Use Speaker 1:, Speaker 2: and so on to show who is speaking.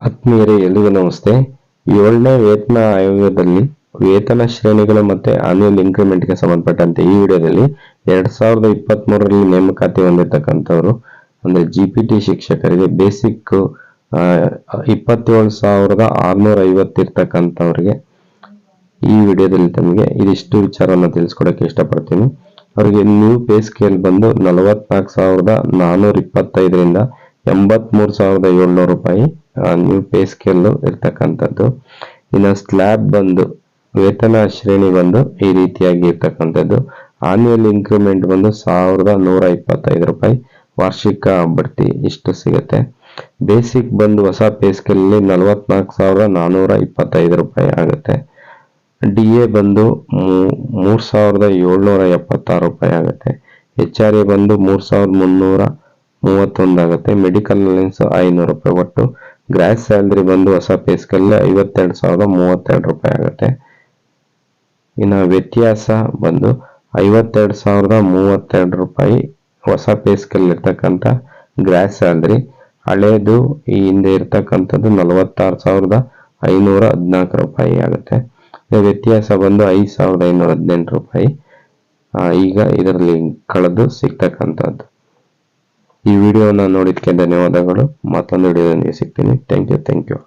Speaker 1: ಆತ್ಮೀಯರೇ, ಎಲ್ರಿಗೂ ನಮಸ್ತೆ. 7ನೇ ವೇತನ ಆಯೋಗದಲ್ಲಿ ವೇತನ ಶ್ರೇಣಿಗಳು ಮತ್ತೆ ಆನ್ಯುವಲ್ ಇನ್ಕ್ರಿಮೆಂಟ್ಗೆ ಸಂಬಂಧಪಟ್ಟಂತೆ ಈ ವಿಡಿಯೋದಲ್ಲಿ 2023ರಲ್ಲಿ ನೇಮಕಾತಿ ಹೊಂದಿರತಕ್ಕಂಥವ್ರು ಅಂದ್ರೆ ಜಿಪಿಟಿ ಶಿಕ್ಷಕರಿಗೆ ಬೇಸಿಕ್ 27,650 ಇರ್ತಕ್ಕಂಥವ್ರಿಗೆ ಈ ವಿಡಿಯೋದಲ್ಲಿ ತಮಗೆ ಇದಿಷ್ಟು ವಿಚಾರವನ್ನು ತಿಳಿಸ್ಕೊಡಕ್ಕೆ ಇಷ್ಟಪಡ್ತೀನಿ. ಅವರಿಗೆ ನ್ಯೂ ಪೇ ಸ್ಕೇಲ್ ಬಂದು 44,425ರಿಂದ 83,700 ರೂಪಾಯಿ ನ್ಯೂ ಪೇ ಸ್ಕೇಲ್ ಇರ್ತಕ್ಕಂಥದ್ದು. ಇನ್ನು ಸ್ಲ್ಯಾಬ್ ಬಂದು ವೇತನ ಶ್ರೇಣಿ ಬಂದು ಈ ರೀತಿಯಾಗಿ ಇರ್ತಕ್ಕಂಥದ್ದು. ಆನ್ಯುವಲ್ ಇನ್ಕ್ರಿಮೆಂಟ್ ಬಂದು 1,125 ರೂಪಾಯಿ, ವಾರ್ಷಿಕ ಬಡ್ತಿ ಇಷ್ಟು ಸಿಗುತ್ತೆ. ಬೇಸಿಕ್ ಬಂದು ಹೊಸ ಪೇ ಸ್ಕೇಲ್ 44,425 ರೂಪಾಯಿ ಆಗುತ್ತೆ. DA ಬಂದು 3,776 ರೂಪಾಯಿ ಆಗುತ್ತೆ. HRA ಬಂದು 3,331 ಆಗುತ್ತೆ. ಮೆಡಿಕಲ್ ಅಲೈನ್ಸ್ 500 ರೂಪಾಯಿ. ಒಟ್ಟು ಗ್ರಾಸ್ ಸ್ಯಾಲರಿ ಬಂದು ಹೊಸ ಪೇ ಸ್ಕೇಲ್ 52,032 ರೂಪಾಯಿ ಆಗುತ್ತೆ. ಇನ್ನು ವ್ಯತ್ಯಾಸ ಬಂದು 52,032 ರೂಪಾಯಿ ಹೊಸ ಪೇ ಸ್ಕೇಲ್ ಇರ್ತಕ್ಕಂಥ ಗ್ರಾಸ್ ಸ್ಯಾಲರಿ. ಹಳೇದು ಈ ಹಿಂದೆ ಇರ್ತಕ್ಕಂಥದ್ದು 46,514 ರೂಪಾಯಿ ಆಗುತ್ತೆ. ವ್ಯತ್ಯಾಸ ಬಂದು 5,518 ರೂಪಾಯಿ ಈಗ ಇದರಲ್ಲಿ ಕಳೆದು ಸಿಗ್ತಕ್ಕಂಥದ್ದು. ಈ ವಿಡಿಯೋನ ನೋಡಿದ್ದಕ್ಕೆ ಧನ್ಯವಾದಗಳು. ಮತ್ತೊಂದು ವಿಡಿಯೋದೊಂದಿಗೆ ಸಿಗ್ತೀನಿ. Thank you.